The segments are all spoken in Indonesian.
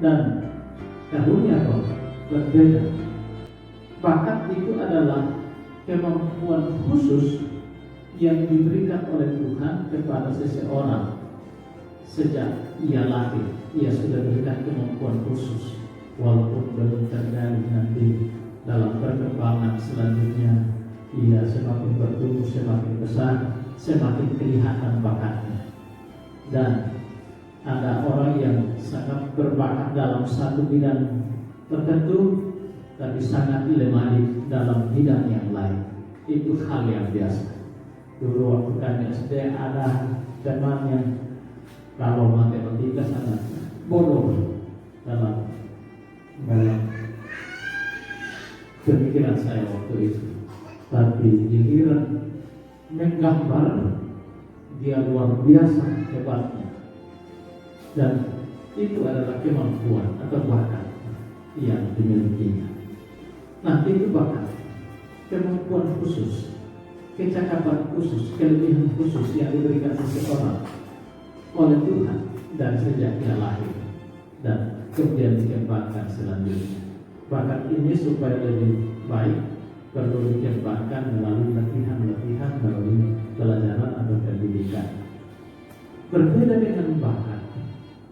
dan karunia roh berbeda. Bakat itu adalah kemampuan khusus yang diberikan oleh Tuhan kepada seseorang. Sejak ia lahir, ia sudah diberikan kemampuan khusus, walaupun belum tergali nanti dalam perkembangan selanjutnya. Ia semakin bertumbuh, semakin besar, semakin kelihatan bakatnya. Dan ada orang yang sangat berbakat dalam satu bidang tertentu, tapi sangat lemah dalam bidang yang lain. Itu hal yang biasa. Dulu waktu kami SD ada teman yang kalau matematika sangat bodoh dalam pemikiran saya waktu itu. Tapi giliran menggambar, dia luar biasa hebatnya. Dan itu adalah kemampuan atau bakat yang dimilikinya. Nah, itu bakat, kemampuan khusus, kecakapan khusus, kelebihan khusus yang diberikan seseorang oleh Tuhan dan sejak dia lahir dan kemudian dikembangkan selanjutnya. Bakat ini supaya lebih baik perlu dikembangkan melalui latihan-latihan, melalui pelajaran atau pendidikan. Berbeda dengan bakat,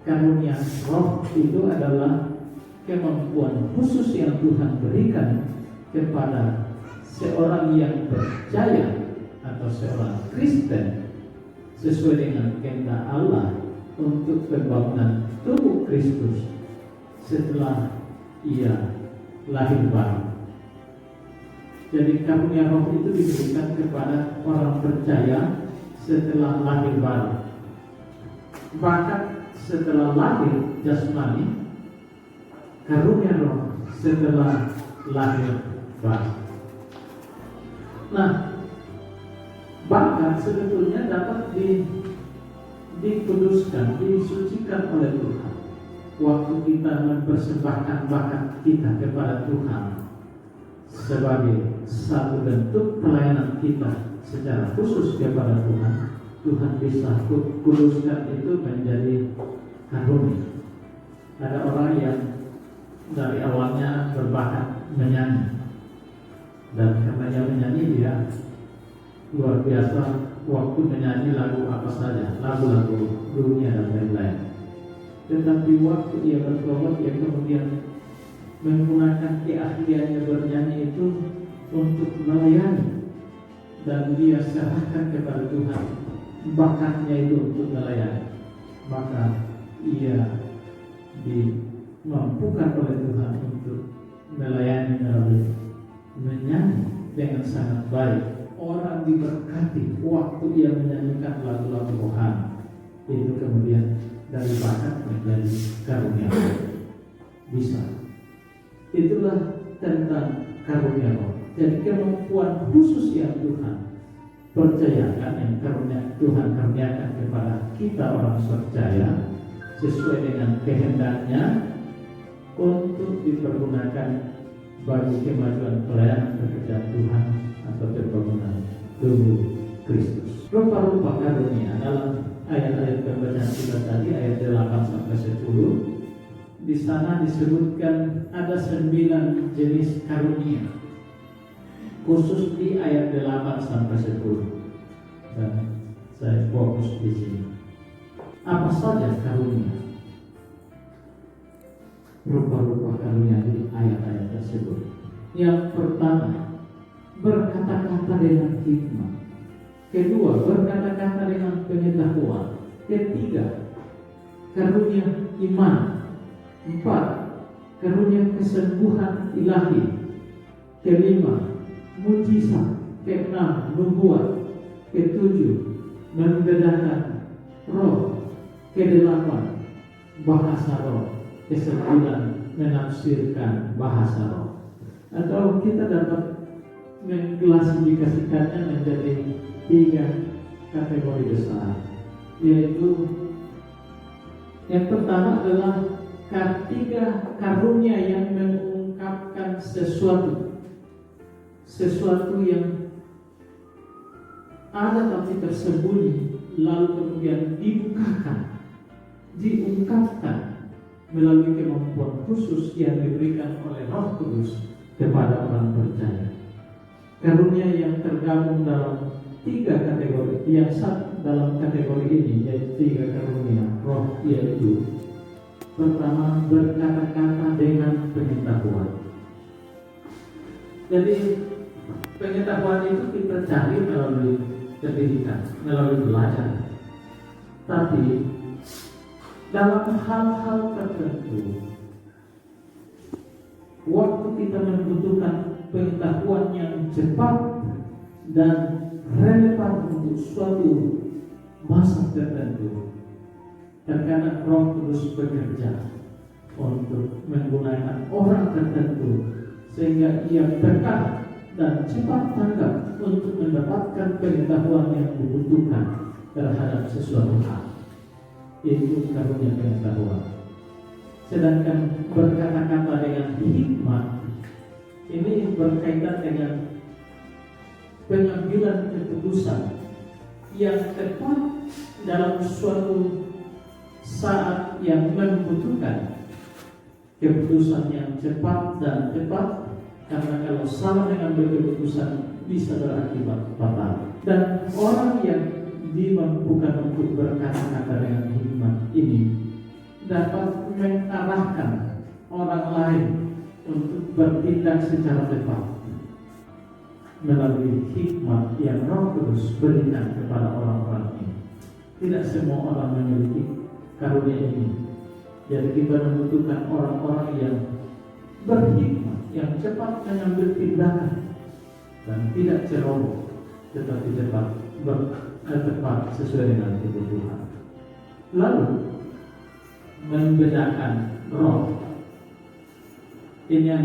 karunia roh itu adalah kemampuan khusus yang Tuhan berikan kepada seorang yang percaya atau seorang Kristen sesuai dengan kehendak Allah untuk pembangunan tubuh Kristus setelah ia lahir baru. Jadi karunia roh itu diberikan kepada orang percaya setelah lahir baru. Bakat setelah lahir jasmani, karunia roh setelah lahir baru. Nah, bakat sebetulnya dapat dikuduskan, disucikan oleh Tuhan. Waktu kita mempersembahkan bakat kita kepada Tuhan sebagai satu bentuk pelayanan kita secara khusus kepada Tuhan, Tuhan bisa kuduskan itu menjadi karunia. Ada orang yang dari awalnya berbakat menyanyi, dan karena dia menyanyi, dia luar biasa waktu menyanyi lagu apa saja, lagu-lagu dunia dan lain-lain. Tetapi waktu dia bertobat, dia kemudian menggunakan keahliannya bernyanyi itu untuk melayani, dan dia serahkan kepada Tuhan bakatnya itu untuk melayani. Maka ia dimampukan oleh Tuhan untuk melayani melalui menyanyi dengan sangat baik. Orang diberkati waktu ia menyanyikan lagu-lagu rohani. Itu kemudian dari bakat menjadi karunia. Bisa. Itulah tentang karunia roh. Jadi kemampuan khusus yang Tuhan percayakan, yang Tuhan karuniakan kepada kita orang percaya sesuai dengan kehendaknya untuk dipergunakan bagi kemajuan pelayanan pekerjaan Tuhan atau pembangunan tubuh Kristus. Rupa-rupa karunia dalam ayat-ayat pembacaan kita tadi, ayat 8 sampai 10, di sana disebutkan ada 9 jenis karunia, khusus di ayat 8 sampai 10. Dan saya fokus di sini. Apa saja karunia? Rupa-rupa karunia di ayat-ayat tersebut. Yang pertama, berkata-kata dengan hikmah. Kedua, berkata-kata dengan pengetahuan. Ketiga, karunia iman. 4, karunia kesembuhan ilahi. Kelima, mujizat. Keenam, nubuat. Ketujuh, membedakan roh. Kedelapan, bahasa roh. Kesembilan, menafsirkan bahasa roh. Atau kita dapat mengklasifikasikannya menjadi 3 kategori besar, yaitu yang pertama adalah 3 karunia yang mengungkapkan sesuatu yang ada tapi tersembunyi, lalu kemudian dibukakan, diungkapkan melalui kemampuan khusus yang diberikan oleh Roh Kudus kepada orang percaya. Karunia yang tergabung dalam 3 kategori, yang satu dalam kategori ini yaitu 3 karunia roh, yaitu pertama, berkata-kata dengan pengetahuan. Jadi pengetahuan itu kita cari melalui pendidikan, melalui belajar. Tapi dalam hal-hal tertentu, waktu kita membutuhkan pengetahuan yang cepat dan relevan untuk suatu masa tertentu, terkadang Roh Kudus bekerja untuk menggunakan orang tertentu sehingga ia peka dan cepat tanggap untuk mendapatkan pengetahuan yang dibutuhkan terhadap sesuatu hal. Itu karunia pengetahuan. Sedangkan berkata-kata dengan hikmat ini berkaitan dengan pengambilan keputusan yang tepat dalam suatu saat yang membutuhkan keputusan yang cepat dan tepat, karena kalau salah mengambil keputusan bisa berakibat fatal. Dan orang yang dimampukan untuk berkata-kata dengan hikmat ini dapat mengarahkan orang lain untuk bertindak secara tepat melalui hikmat yang Roh Kudus berikan kepada orang-orang ini. Tidak semua orang memiliki karunia ini. Jadi kita membutuhkan orang-orang yang berhikmat, yang cepat mengambil tindakan dan tidak ceroboh, tetapi tepat sesuai dengan kebutuhan. Lalu membedakan roh. Ini yang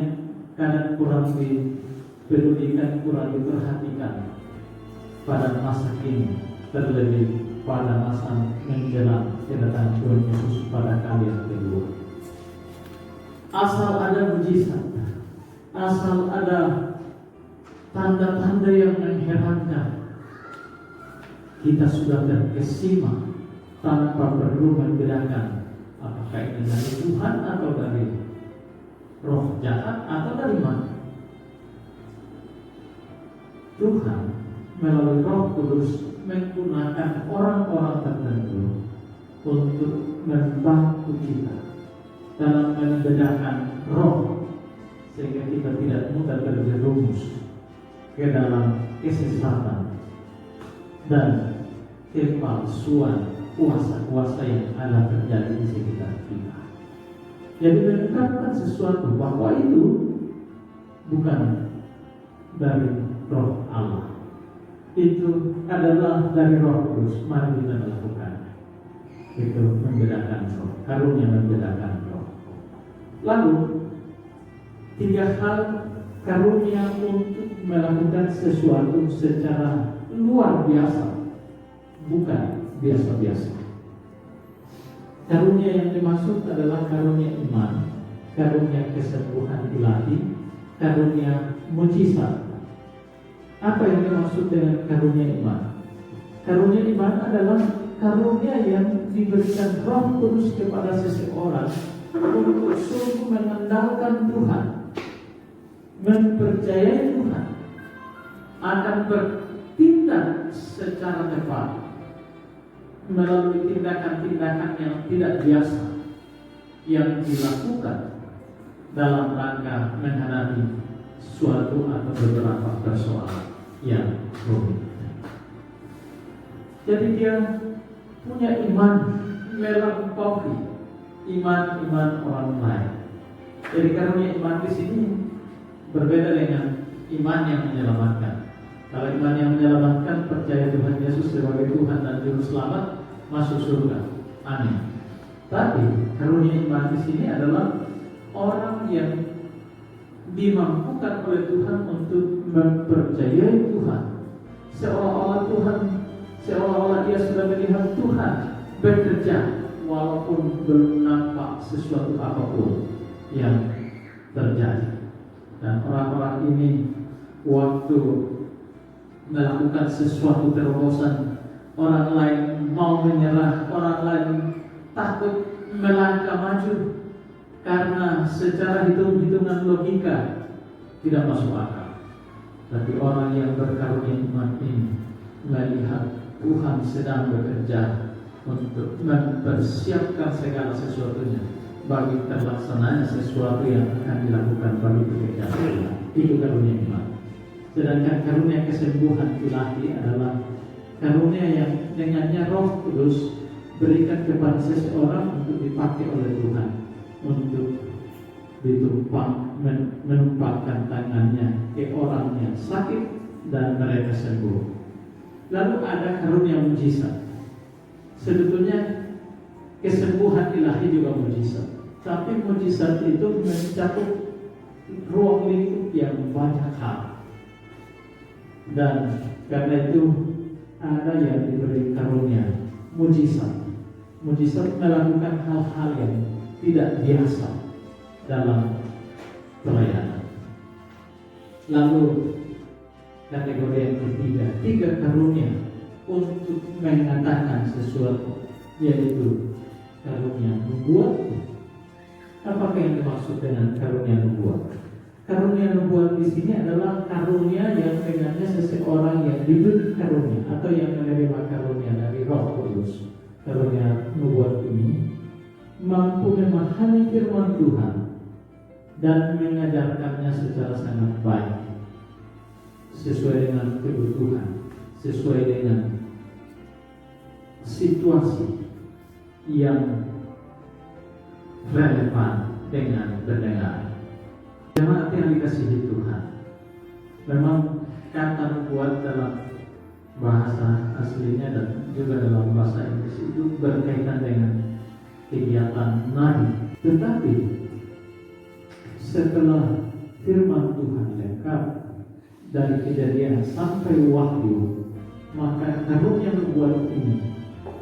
kadang kurang dipedulikan, kurang diperhatikan pada masa kini, terlebih pada masa menjelang kedatangan Tuhan Yesus pada kali yang kedua. Asal ada mujizat, asal ada tanda-tanda yang mengherankan, kita sudah terkesima tanpa perlu membedakan apakah ini dari Tuhan atau dari roh jahat atau dari mana. Tuhan melalui Roh Kudus menggunakan orang-orang tertentu untuk membantu kita dalam membedakan roh, sehingga kita tidak mudah terjerumus ke dalam kesesatan dan kepalsuan kuasa-kuasa yang ada terjadi di sekitar kita. Jadi mengungkapkan sesuatu bahwa itu bukan dari roh Allah, itu adalah dari Roh Kudus. Mari kita melakukan itu, membedakan roh, karunia membedakan roh. Lalu 3 hal karunia untuk melakukan sesuatu secara luar biasa, bukan biasa-biasa. Karunia yang dimaksud adalah karunia iman, karunia kesembuhan ilahi, karunia mujizat. Apa yang dimaksud dengan karunia iman? Karunia iman adalah karunia yang diberikan Roh Kudus kepada seseorang untuk sungguh mengandalkan Tuhan, mempercayai Tuhan, akan bertindak secara tepat melalui tindakan-tindakan yang tidak biasa yang dilakukan dalam rangka menghadapi suatu atau beberapa persoalan yang rumit. Jadi dia punya iman melampaui iman orang lain. Jadi karunia iman di sini berbeda dengan iman yang menyelamatkan. Kalau iman yang menyelamatkan, percaya Tuhan Yesus sebagai Tuhan dan Juru Selamat, masuk surga. Amin. Tapi karunia iman di sini adalah orang yang dimampukan oleh Tuhan untuk mempercayai Tuhan, seolah-olah dia sudah melihat Tuhan bekerja walaupun belum nampak sesuatu apapun yang terjadi. Dan orang-orang ini waktu melakukan sesuatu terobosan, orang lain mau menyerah, orang lain takut melangkah maju, karena secara hitung-hitungan logika tidak masuk akal. Tapi orang yang berkarunia iman ini melihat Tuhan sedang bekerja untuk mempersiapkan segala sesuatunya bagi terlaksananya sesuatu yang akan dilakukan bagi pekerjaan Tuhan. Itu karunia iman. Sedangkan karunia kesembuhan ilahi adalah karunia yang dengannya Roh Kudus berikan kepada seseorang untuk dipakai oleh Tuhan untuk menumpahkan tangannya ke orang yang sakit dan mereka sembuh. Lalu ada karunia mujizat. Sebetulnya kesembuhan ilahi juga mujizat, tapi mujizat itu mencakup ruang lingkup yang banyak hal. Dan karena itu ada yang diberi karunia mujizat. Mujizat melakukan hal-hal yang tidak biasa dalam pelayanan. Lalu kategori yang ketiga, tiga karunia untuk mengatakan sesuatu, yaitu karunia nubuat. Apakah yang dimaksud dengan karunia nubuat? Karunia nubuat di sini adalah karunia yang dengannya seseorang yang diberi karunia atau yang menerima karunia dari Roh Kudus. Karunia nubuat ini mampu memahami firman Tuhan dan mengajarkannya secara sangat baik, sesuai dengan kebutuhan, sesuai dengan situasi yang relevan dengan pendengar. Jemaat yang dikasihi Tuhan, memang kata nubuat dalam bahasa aslinya dan juga dalam bahasa Inggris itu berkaitan dengan kegiatan nabi. Tetapi setelah firman Tuhan lengkap dari Kejadian sampai Wahyu, maka karunia nubuat ini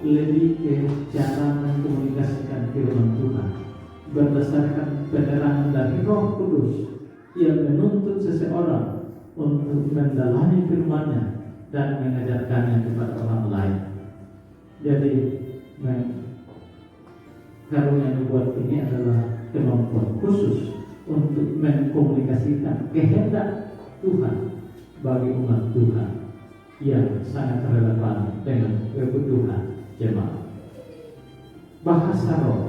lebih ke cara mengkomunikasikan firman Tuhan berdasarkan penerangan dari Roh Kudus yang menuntut seseorang untuk mendalami firman-Nya dan mengajarkannya kepada orang lain. Jadi karunia nubuat ini adalah kemampuan khusus untuk mengkomunikasikan kehendak Tuhan bagi umat Tuhan yang sangat relevan dengan kebutuhan jemaat. Bahasa roh.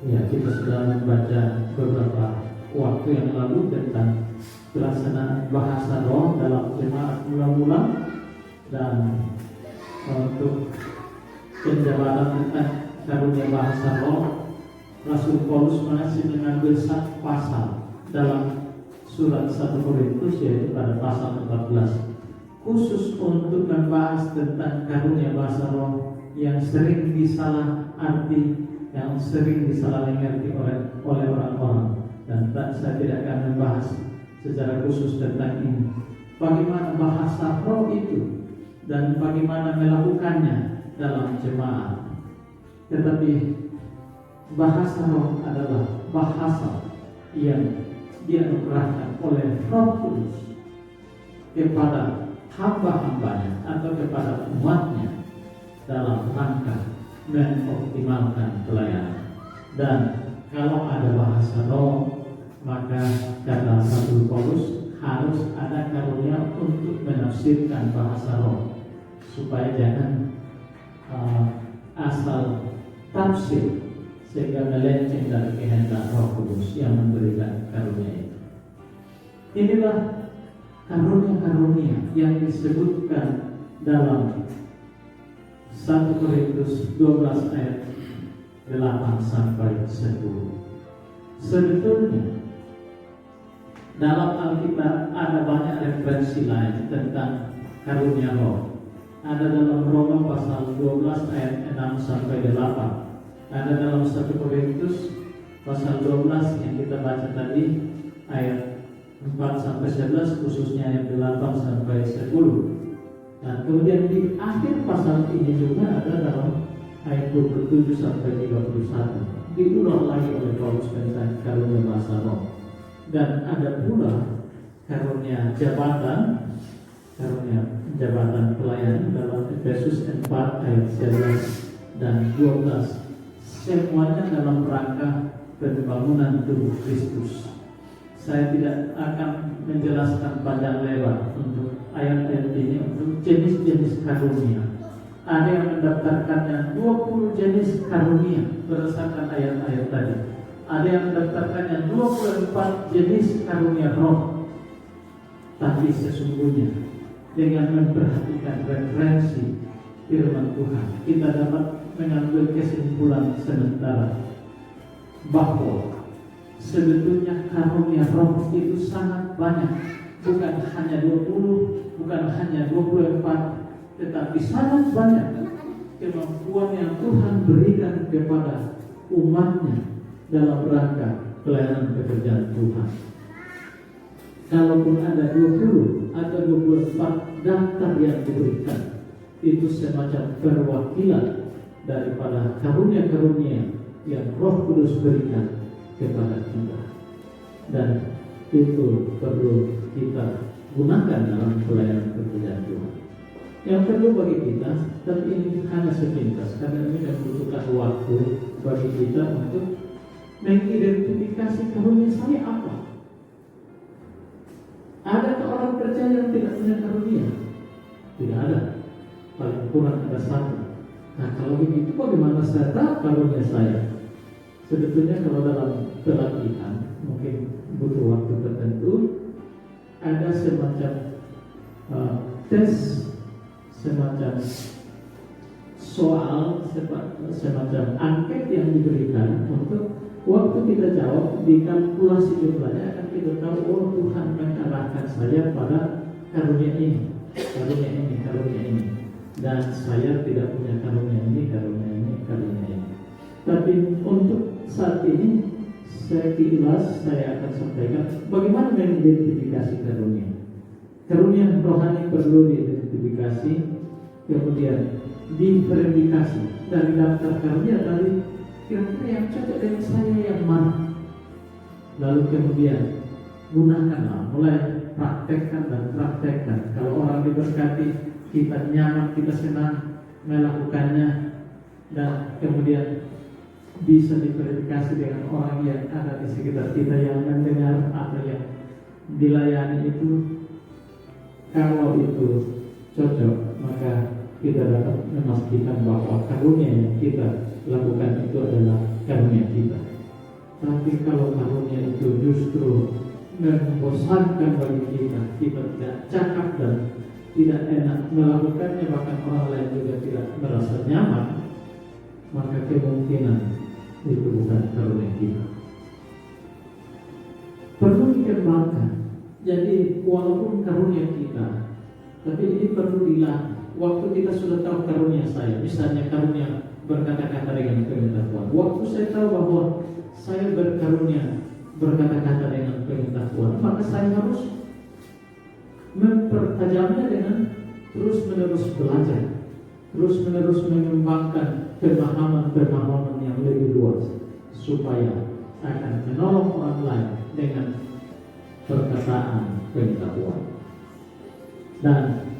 Ya, kita sudah membaca beberapa waktu yang lalu tentang pelaksanaan bahasa roh dalam jemaat mula-mula, dan untuk penjelasan tentang karunia bahasa roh, Rasul Paulus masih mengambil satu pasal dalam surat 1 Korintus, yaitu pada pasal 14, khusus untuk membahas tentang karunia bahasa roh yang sering disalah arti, yang sering disalah mengerti oleh orang-orang. Dan saya tidak akan membahas secara khusus tentang ini, bagaimana bahasa roh itu dan bagaimana melakukannya dalam jemaat. Tetapi bahasa roh adalah bahasa yang dianugerahkan oleh Roh Kudus kepada hamba-hambanya atau kepada umatnya dalam rangka mengoptimalkan pelayanan. Dan kalau ada bahasa roh, maka kata Rasul Paulus harus ada karunia untuk menafsirkan bahasa roh, supaya jangan asal tafsir sehingga melenceng dari kehendak Roh Kudus yang memberikan karunia itu. Inilah karunia-karunia yang disebutkan dalam 1 Korintus 12 ayat 8 sampai 10. Sebetulnya dalam Alkitab ada banyak referensi lain tentang karunia roh. Ada dalam Roma pasal 12 ayat 6 sampai 8. Ada dalam 1 Korintus pasal 12 yang kita baca tadi ayat 4 sampai 11, khususnya ayat 8 sampai 10. Nah, kemudian di akhir pasal ini juga ada dalam ayat 27 sampai 31, diulang lagi oleh Paulus tentang karunia bahasa roh. Dan ada pula karunia jabatan pelayanan dalam Efesus 4 ayat 11 dan 12. Semuanya dalam rangka pembangunan tubuh Kristus. Saya tidak akan menjelaskan panjang lebar untuk ayat-ayat ini untuk jenis-jenis karunia. Ada yang mendaftarkannya 20 jenis karunia berdasarkan ayat-ayat tadi. Ada yang mendaftarkannya 24 jenis karunia roh. Tapi sesungguhnya dengan memperhatikan referensi firman Tuhan, kita dapat mengambil kesimpulan sementara bahwa sebetulnya karunia roh itu sangat banyak. Bukan hanya 20, bukan hanya 24, tetapi sangat banyak kemampuan yang Tuhan berikan kepada umatnya dalam rangka pelayanan pekerjaan Tuhan. Kalaupun ada 20 atau 24 daftar yang diberikan, itu semacam perwakilan daripada karunia-karunia yang Roh Kudus berikan kepada kita, dan itu perlu kita gunakan dalam pelayanan pekerjaan Tuhan. Yang perlu bagi kita, tapi ini hanya sepintas karena ini membutuhkan waktu bagi kita untuk mengidentifikasi karunia saya apa. Adakah orang percaya yang tidak punya karunia? Tidak ada. Paling kurang ada satu. Nah, kalau begitu bagaimana saya tahu karunia saya? Sebetulnya kalau dalam pelatihan mungkin butuh waktu tertentu, ada semacam tes, semacam soal, semacam angket yang diberikan untuk waktu kita jawab dikalkulasi jumlahnya, akan kita tahu, oh Tuhan mengarahkan saya pada karunia ini, karunia ini, karunia ini, dan saya tidak punya karunia ini, karunia ini, karunia ini. Tapi untuk saat ini sekilas saya akan sampaikan bagaimana mengidentifikasi karunia. Karunia rohani perlu diidentifikasi, kemudian diverifikasi dari daftar karunia tadi, kira-kira yang cocok dengan saya yang mana. Lalu kemudian gunakanlah, mulai praktekkan dan praktekkan. Kalau orang diberkati, kita nyaman, kita senang melakukannya, dan kemudian bisa diverifikasi dengan orang yang ada di sekitar kita yang mendengar atau yang dilayani itu. Kalau itu cocok, maka kita dapat memastikan bahwa karunia yang kita lakukan itu adalah karunia kita. Tapi kalau karunia itu justru membosankan bagi kita, kita tidak cakap dan tidak enak melakukannya, bahkan orang lain juga tidak merasa nyaman, maka kemungkinan itu bukan karunia kita. Perlu dikembangkan. Jadi walaupun karunia kita, tapi ini perlu dilatih. Waktu kita sudah tahu karunia saya, misalnya karunia berkata-kata dengan pengetahuan. Waktu saya tahu bahwa saya berkarunia berkata-kata dengan pengetahuan, maka saya harus mempertajamnya dengan terus-menerus belajar, terus-menerus mengembangkan pemahaman-pemahaman yang lebih luas, supaya akan menolong orang lain dengan perkataan pengetahuan. Dan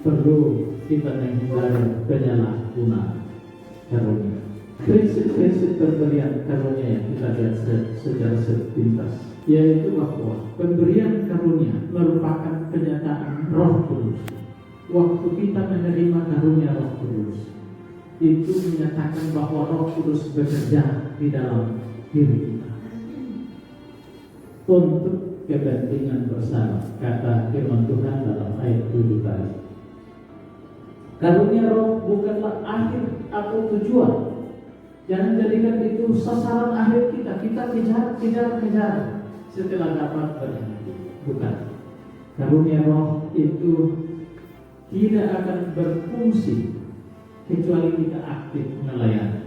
perlu kita menghindari penyalahgunaan karunia. Prinsip-prinsip pemberian karunia yang kita lihat secara sepintas, yaitu bahwa pemberian karunia merupakan kenyataan Roh Kudus. Waktu kita menerima karunia Roh Kudus, itu menyatakan bahwa Roh Kudus bekerja di dalam diri kita untuk kepentingan bersama, kata firman Tuhan dalam ayat 7 tadi. Karunia Roh bukanlah akhir atau tujuan. Jangan jadikan itu sasaran akhir kita. Kita kejar setelah dapat berhenti. Bukan. Karunia Roh itu tidak akan berfungsi kecuali kita aktif melayani.